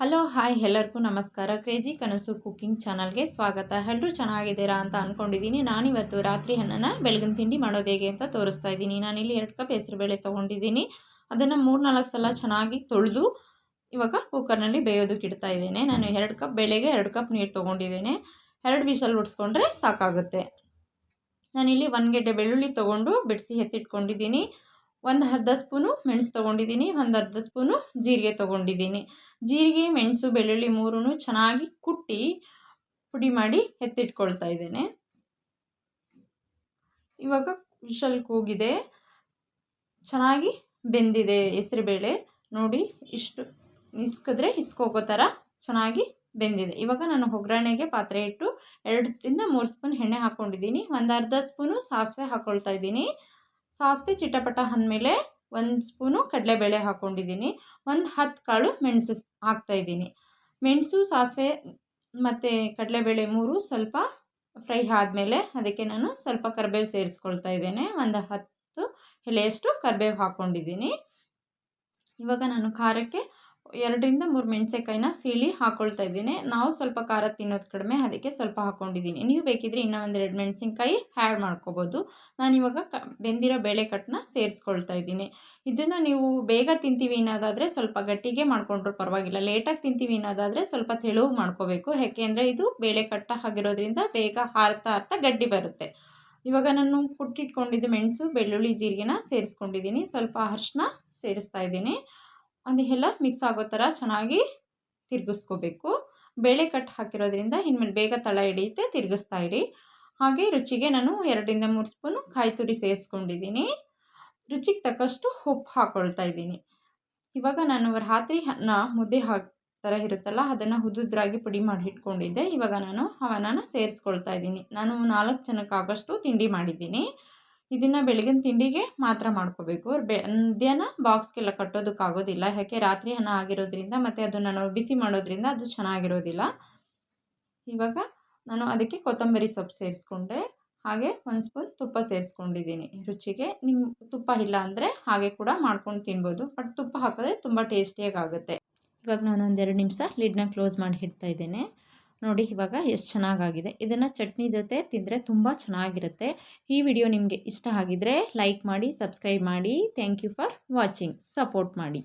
Hello hi ಎಲ್ಲರಿಗೂ ನಮಸ್ಕಾರ. Crazy ಕನಸು ಕುಕ್ಕಿಂಗ್ ಚಾನಲ್ಗೆ ಸ್ವಾಗತ. ಎಲ್ಲರೂ ಚೆನ್ನಾಗಿದ್ದೀರಾ ಅಂತ ಅಂದ್ಕೊಂಡಿದ್ದೀನಿ. ನಾನಿವತ್ತು ರಾತ್ರಿ ಅನ್ನನ ಬೆಳಗಿನ ತಿಂಡಿ ಮಾಡೋದು ಹೇಗೆ ಅಂತ ತೋರಿಸ್ತಾ ಇದ್ದೀನಿ. ನಾನಿಲ್ಲಿ 2 ಕಪ್ ಹೆಸರುಬೇಳೆ ತೊಗೊಂಡಿದ್ದೀನಿ. ಅದನ್ನು 3-4 ಸಲ ಚೆನ್ನಾಗಿ ತೊಳೆದು ಇವಾಗ ಕುಕ್ಕರ್ನಲ್ಲಿ ಬೇಯೋದಕ್ಕೆ ಇಡ್ತಾ ಇದ್ದೇನೆ. ನಾನು 2 ಕಪ್ ಬೇಳೆಗೆ 2 ಕಪ್ ನೀರು ತೊಗೊಂಡಿದ್ದೇನೆ. 2 ವಿಷಲ್ ಹೊಡ್ಸ್ಕೊಂಡ್ರೆ ಸಾಕಾಗುತ್ತೆ. ನಾನಿಲ್ಲಿ 1 ಗೆಡ್ಡೆ ಬೆಳ್ಳುಳ್ಳಿ ತೊಗೊಂಡು ಬಿಡಿಸಿ ಎತ್ತಿಟ್ಕೊಂಡಿದ್ದೀನಿ. ಒಂದು ಅರ್ಧ ಸ್ಪೂನು ಮೆಣಸು ತೊಗೊಂಡಿದ್ದೀನಿ. ಒಂದು ಅರ್ಧ ಸ್ಪೂನು ಜೀರಿಗೆ ತೊಗೊಂಡಿದ್ದೀನಿ. ಜೀರಿಗೆ, ಮೆಣಸು, ಬೆಳ್ಳುಳ್ಳಿ ಮೂರೂ ಚೆನ್ನಾಗಿ ಕುಟ್ಟಿ ಪುಡಿ ಮಾಡಿ ಎತ್ತಿಟ್ಕೊಳ್ತಾ ಇದ್ದೇನೆ. ಇವಾಗ ವಿಷಲ್ ಕೂಗಿದೆ, ಚೆನ್ನಾಗಿ ಬೆಂದಿದೆ ಹೆಸರುಬೇಳೆ. ನೋಡಿ, ಇಷ್ಟು ಇಸ್ಕಿದ್ರೆ ಇಸ್ಕೋಗೋ ಥರ ಚೆನ್ನಾಗಿ ಬೆಂದಿದೆ. ಇವಾಗ ನಾನು ಒಗ್ಗರಣೆಗೆ ಪಾತ್ರೆ ಇಟ್ಟು 2-3 ಸ್ಪೂನ್ ಎಣ್ಣೆ ಹಾಕ್ಕೊಂಡಿದ್ದೀನಿ. ಒಂದು ಅರ್ಧ ಸ್ಪೂನು ಸಾಸಿವೆ ಹಾಕ್ಕೊಳ್ತಾ ಇದ್ದೀನಿ. ಸಾಸಿವೆ ಚಿಟಪಟ ಅಂದಮೇಲೆ 1 ಸ್ಪೂನು ಕಡಲೆಬೇಳೆ ಹಾಕ್ಕೊಂಡಿದ್ದೀನಿ. ಒಂದು 10 ಕಾಳು ಮೆಣಸು ಹಾಕ್ತಾಯಿದ್ದೀನಿ. ಮೆಣಸು, ಸಾಸಿವೆ ಮತ್ತು ಕಡಲೆಬೇಳೆ 3 ಸ್ವಲ್ಪ ಫ್ರೈ ಆದಮೇಲೆ ಅದಕ್ಕೆ ನಾನು ಸ್ವಲ್ಪ ಕರಿಬೇವು ಸೇರಿಸ್ಕೊಳ್ತಾ ಇದ್ದೇನೆ. ಒಂದು 10 ಎಲೆಯಷ್ಟು ಕರಿಬೇವು ಹಾಕ್ಕೊಂಡಿದ್ದೀನಿ. ಇವಾಗ ನಾನು ಖಾರಕ್ಕೆ 2-3 ಮೆಣಸಿನ್ಕಾಯಿನ ಸೀಳಿ ಹಾಕ್ಕೊಳ್ತಾ ಇದ್ದೀನಿ. ನಾವು ಸ್ವಲ್ಪ ಖಾರ ತಿನ್ನೋದು ಕಡಿಮೆ, ಅದಕ್ಕೆ ಸ್ವಲ್ಪ ಹಾಕ್ಕೊಂಡಿದ್ದೀನಿ. ನೀವು ಬೇಕಿದ್ರೆ ಇನ್ನೂ 1-2 ಮೆಣಸಿನ್ಕಾಯಿ ಆ್ಯಡ್ ಮಾಡ್ಕೋಬೋದು. ನಾನಿವಾಗ ಬೆಂದಿರೋ ಬೇಳೆ ಕಟ್ಟನ್ನ ಸೇರಿಸ್ಕೊಳ್ತಾ ಇದ್ದೀನಿ. ಇದನ್ನು ನೀವು ಬೇಗ ತಿಂತೀವಿ ಅನ್ನೋದಾದರೆ ಸ್ವಲ್ಪ ಗಟ್ಟಿಗೆ ಮಾಡಿಕೊಂಡ್ರೂ ಪರವಾಗಿಲ್ಲ. ಲೇಟಾಗಿ ತಿಂತೀವಿ ಅನ್ನೋದಾದರೆ ಸ್ವಲ್ಪ ತೆಳು ಮಾಡ್ಕೋಬೇಕು. ಯಾಕೆಂದರೆ ಇದು ಬೇಳೆ ಕಟ್ಟ ಆಗಿರೋದ್ರಿಂದ ಬೇಗ ಆರ್ತಾ ಗಟ್ಟಿ ಬರುತ್ತೆ. ಇವಾಗ ನಾನು ಕುಟ್ಟಿಟ್ಕೊಂಡಿದ್ದು ಮೆಣಸು, ಬೆಳ್ಳುಳ್ಳಿ, ಜೀರಿಗೆನ ಸೇರಿಸ್ಕೊಂಡಿದ್ದೀನಿ. ಸ್ವಲ್ಪ ಅರಿಶಿನ ಸೇರಿಸ್ತಾ ಇದ್ದೀನಿ. ಅದೆಲ್ಲ ಮಿಕ್ಸ್ ಆಗೋ ಥರ ಚೆನ್ನಾಗಿ ತಿರುಗಿಸ್ಕೋಬೇಕು. ಬೇಳೆ ಕಟ್ಟು ಹಾಕಿರೋದ್ರಿಂದ ಇನ್ಮೇಲೆ ಬೇಗ ತಳ ಹಿಡಿಯುತ್ತೆ, ತಿರುಗಿಸ್ತಾ ಇರಿ. ಹಾಗೆ ರುಚಿಗೆ ನಾನು 2-3 ಸ್ಪೂನು ಕಾಯಿ ತುರಿ ಸೇರಿಸ್ಕೊಂಡಿದ್ದೀನಿ. ರುಚಿಗೆ ತಕ್ಕಷ್ಟು ಉಪ್ಪು ಹಾಕ್ಕೊಳ್ತಾ ಇದ್ದೀನಿ. ಇವಾಗ ನಾನು ರಾತ್ರಿ ಅನ್ನ ಮುದ್ದೆ ಥರ ಇರುತ್ತಲ್ಲ, ಅದನ್ನು ಉದುದ್ರಾಗಿ ಪುಡಿ ಮಾಡಿ ಇಟ್ಕೊಂಡಿದ್ದೆ. ಇವಾಗ ನಾನು ಅವನ್ನ ಸೇರಿಸ್ಕೊಳ್ತಾ ಇದ್ದೀನಿ. ನಾನು 4 ಜನಕ್ಕಾಗಷ್ಟು ತಿಂಡಿ ಮಾಡಿದ್ದೀನಿ. ಇದನ್ನು ಬೆಳಗಿನ ತಿಂಡಿಗೆ ಮಾತ್ರ ಮಾಡ್ಕೋಬೇಕು. ಮಧ್ಯಾಹ್ನ ಬಾಕ್ಸ್ಗೆಲ್ಲ ಕಟ್ಟೋದಕ್ಕಾಗೋದಿಲ್ಲ. ಯಾಕೆ ರಾತ್ರಿ ಅನ್ನ ಆಗಿರೋದ್ರಿಂದ ಮತ್ತು ಅದನ್ನು ನಾವು ಬಿಸಿ ಮಾಡೋದ್ರಿಂದ ಅದು ಚೆನ್ನಾಗಿರೋದಿಲ್ಲ. ಇವಾಗ ನಾನು ಅದಕ್ಕೆ ಕೊತ್ತಂಬರಿ ಸೊಪ್ಪು ಸೇರಿಸ್ಕೊಂಡೆ. ಹಾಗೆ 1 ಸ್ಪೂನ್ ತುಪ್ಪ ಸೇರಿಸ್ಕೊಂಡಿದ್ದೀನಿ ರುಚಿಗೆ. ನಿಮ್ಮ ತುಪ್ಪ ಇಲ್ಲ ಅಂದರೆ ಹಾಗೆ ಕೂಡ ಮಾಡ್ಕೊಂಡು ತಿನ್ಬೋದು. ಬಟ್ ತುಪ್ಪ ಹಾಕಿದ್ರೆ ತುಂಬ ಟೇಸ್ಟಿಯಾಗಿ ಆಗುತ್ತೆ. ಇವಾಗ ನಾನು 1-2 ನಿಮಿಷ ಲಿಡ್ನ ಕ್ಲೋಸ್ ಮಾಡಿ ಇಡ್ತಾ ಇದ್ದೇನೆ. ನೋಡಿ ಇವಾಗ ಎಷ್ಟು ಚೆನ್ನಾಗಾಗಿದೆ. ಇದನ್ನು ಚಟ್ನಿ ಜೊತೆ ತಿಂದರೆ ತುಂಬ ಚೆನ್ನಾಗಿರುತ್ತೆ. ಈ ವಿಡಿಯೋ ನಿಮಗೆ ಇಷ್ಟ ಆಗಿದರೆ ಲೈಕ್ ಮಾಡಿ, ಸಬ್ಸ್ಕ್ರೈಬ್ ಮಾಡಿ. Thank you for watching. Support ಮಾಡಿ.